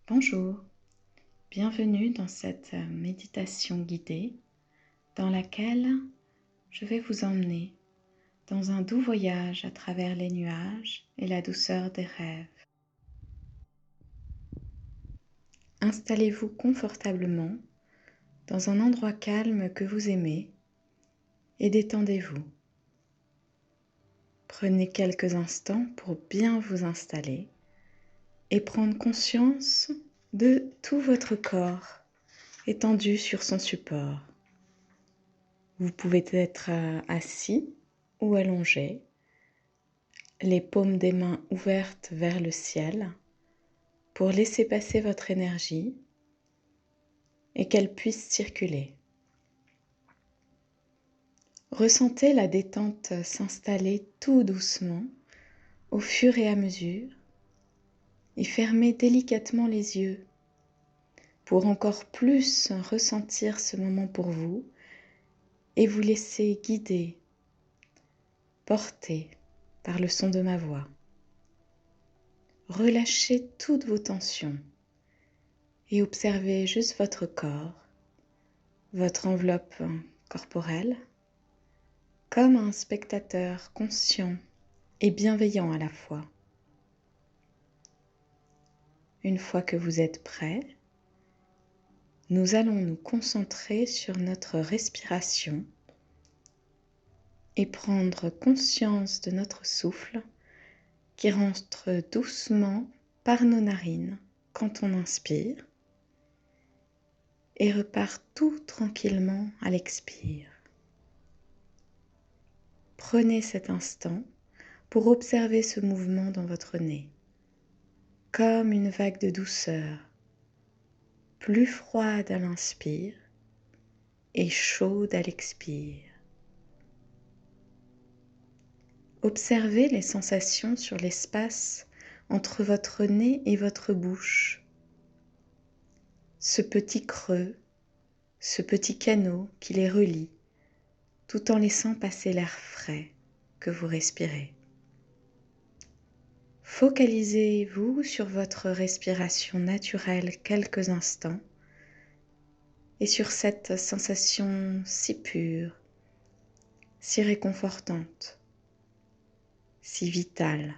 Bonjour, bienvenue dans cette méditation guidée dans laquelle je vais vous emmener dans un doux voyage à travers les nuages et la douceur des rêves. Installez-vous confortablement dans un endroit calme que vous aimez et détendez-vous. Prenez quelques instants pour bien vous installer et prendre conscience de tout votre corps étendu sur son support. Vous pouvez être assis ou allongé, les paumes des mains ouvertes vers le ciel pour laisser passer votre énergie et qu'elle puisse circuler. Ressentez la détente s'installer tout doucement au fur et à mesure et fermez délicatement les yeux pour encore plus ressentir ce moment pour vous et vous laisser guider, porter par le son de ma voix. Relâchez toutes vos tensions et observez juste votre corps, votre enveloppe corporelle, comme un spectateur conscient et bienveillant à la fois. Une fois que vous êtes prêt, nous allons nous concentrer sur notre respiration et prendre conscience de notre souffle qui rentre doucement par nos narines quand on inspire et repart tout tranquillement à l'expire. Prenez cet instant pour observer ce mouvement dans votre nez, comme une vague de douceur, plus froide à l'inspire et chaude à l'expire. Observez les sensations sur l'espace entre votre nez et votre bouche. Ce petit creux, ce petit canot qui les relie, tout en laissant passer l'air frais que vous respirez. Focalisez-vous sur votre respiration naturelle quelques instants et sur cette sensation si pure, si réconfortante, si vitale.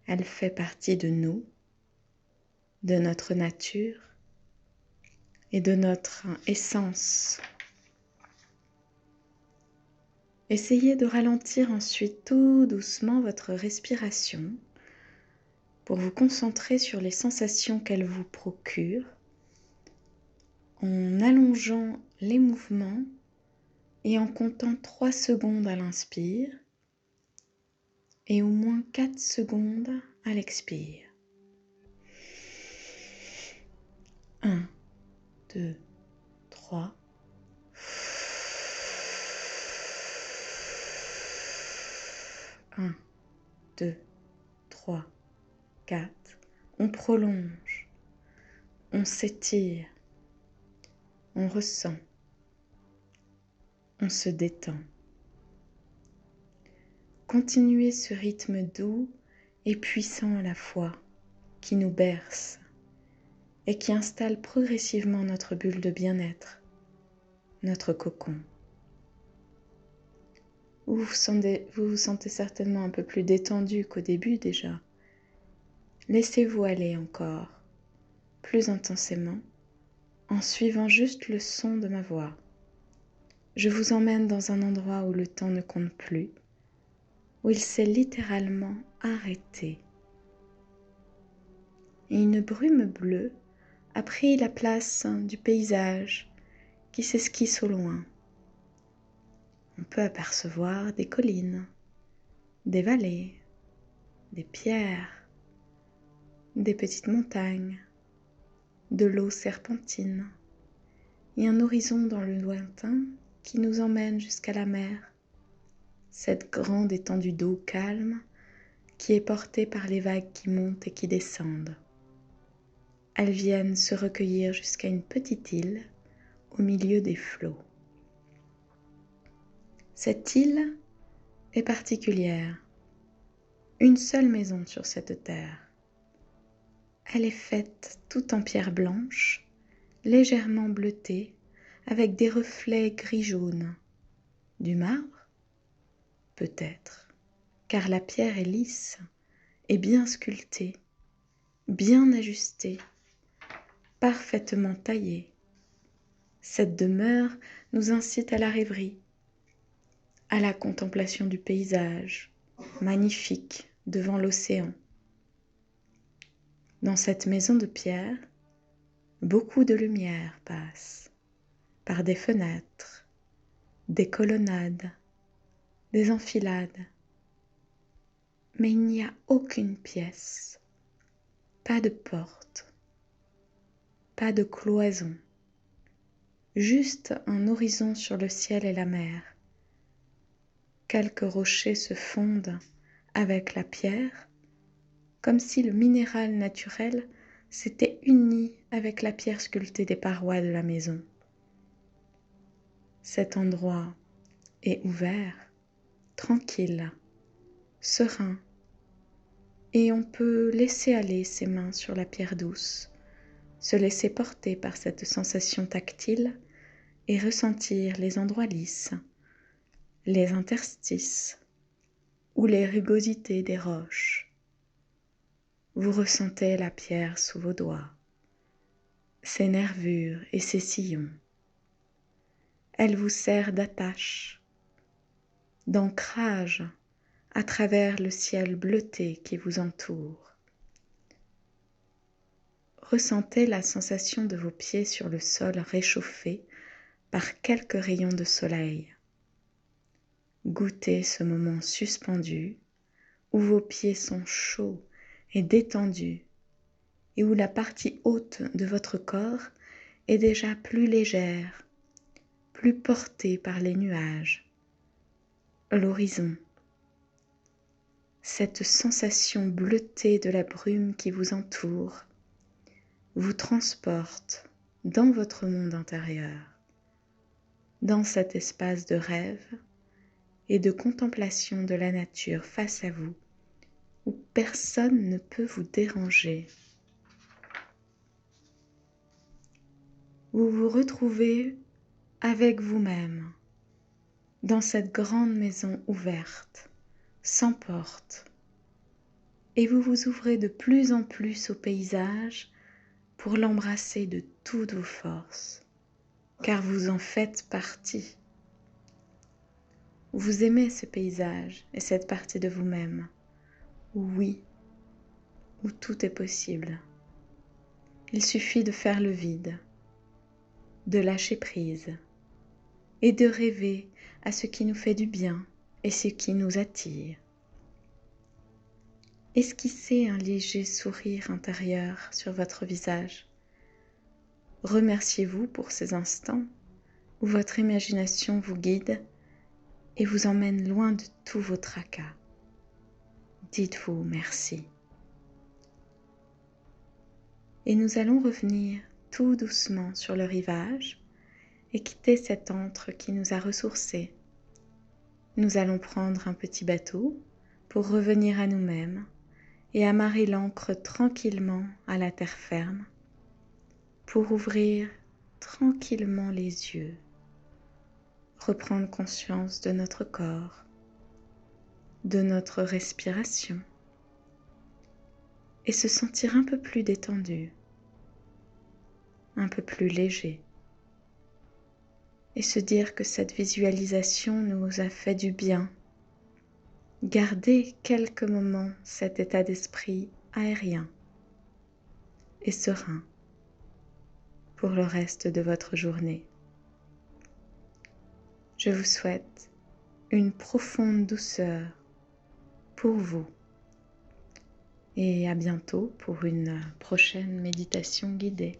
Elle fait partie de nous, de notre nature et de notre essence. Essayez de ralentir ensuite tout doucement votre respiration pour vous concentrer sur les sensations qu'elle vous procure en allongeant les mouvements et en comptant 3 secondes à l'inspire et au moins 4 secondes à l'expire. 1, 2, 3. 1, 2, 3, 4. On prolonge, on s'étire, on ressent, on se détend. Continuez ce rythme doux et puissant à la fois qui nous berce et qui installe progressivement notre bulle de bien-être, notre cocon. Vous vous sentez certainement un peu plus détendu qu'au début déjà. Laissez-vous aller encore, plus intensément, en suivant juste le son de ma voix. Je vous emmène dans un endroit où le temps ne compte plus, où il s'est littéralement arrêté. Et une brume bleue a pris la place du paysage qui s'esquisse au loin. On peut apercevoir des collines, des vallées, des pierres, des petites montagnes, de l'eau serpentine et un horizon dans le lointain qui nous emmène jusqu'à la mer, cette grande étendue d'eau calme qui est portée par les vagues qui montent et qui descendent. Elles viennent se recueillir jusqu'à une petite île au milieu des flots. Cette île est particulière. Une seule maison sur cette terre. Elle est faite tout en pierre blanche, légèrement bleutée, avec des reflets gris-jaune. Du marbre? Peut-être, car la pierre est lisse et bien sculptée, bien ajustée, parfaitement taillée. Cette demeure nous incite à la rêverie, à la contemplation du paysage, magnifique devant l'océan. Dans cette maison de pierre, beaucoup de lumière passe par des fenêtres, des colonnades, des enfilades. Mais il n'y a aucune pièce, pas de porte, pas de cloison, juste un horizon sur le ciel et la mer. Quelques rochers se fondent avec la pierre, comme si le minéral naturel s'était uni avec la pierre sculptée des parois de la maison. Cet endroit est ouvert, tranquille, serein, et on peut laisser aller ses mains sur la pierre douce, se laisser porter par cette sensation tactile et ressentir les endroits lisses, les interstices ou les rugosités des roches. Vous ressentez la pierre sous vos doigts, ses nervures et ses sillons. Elle vous sert d'attache, d'ancrage à travers le ciel bleuté qui vous entoure. Ressentez la sensation de vos pieds sur le sol réchauffé par quelques rayons de soleil. Goûtez ce moment suspendu où vos pieds sont chauds et détendus et où la partie haute de votre corps est déjà plus légère, plus portée par les nuages, l'horizon. Cette sensation bleutée de la brume qui vous entoure vous transporte dans votre monde intérieur, dans cet espace de rêve et de contemplation de la nature face à vous, où personne ne peut vous déranger. Vous vous retrouvez avec vous-même dans cette grande maison ouverte, sans porte, et vous vous ouvrez de plus en plus au paysage pour l'embrasser de toutes vos forces, car vous en faites partie. Vous aimez ce paysage et cette partie de vous-même, oui, où tout est possible. Il suffit de faire le vide, de lâcher prise et de rêver à ce qui nous fait du bien et ce qui nous attire. Esquissez un léger sourire intérieur sur votre visage. Remerciez-vous pour ces instants où votre imagination vous guide et vous emmène loin de tous vos tracas. Dites-vous merci. Et nous allons revenir tout doucement sur le rivage et quitter cet antre qui nous a ressourcés. Nous allons prendre un petit bateau pour revenir à nous-mêmes et amarrer l'ancre tranquillement à la terre ferme pour ouvrir tranquillement les yeux, reprendre conscience de notre corps, de notre respiration et se sentir un peu plus détendu, un peu plus léger et se dire que cette visualisation nous a fait du bien. Gardez quelques moments cet état d'esprit aérien et serein pour le reste de votre journée. Je vous souhaite une profonde douceur pour vous et à bientôt pour une prochaine méditation guidée.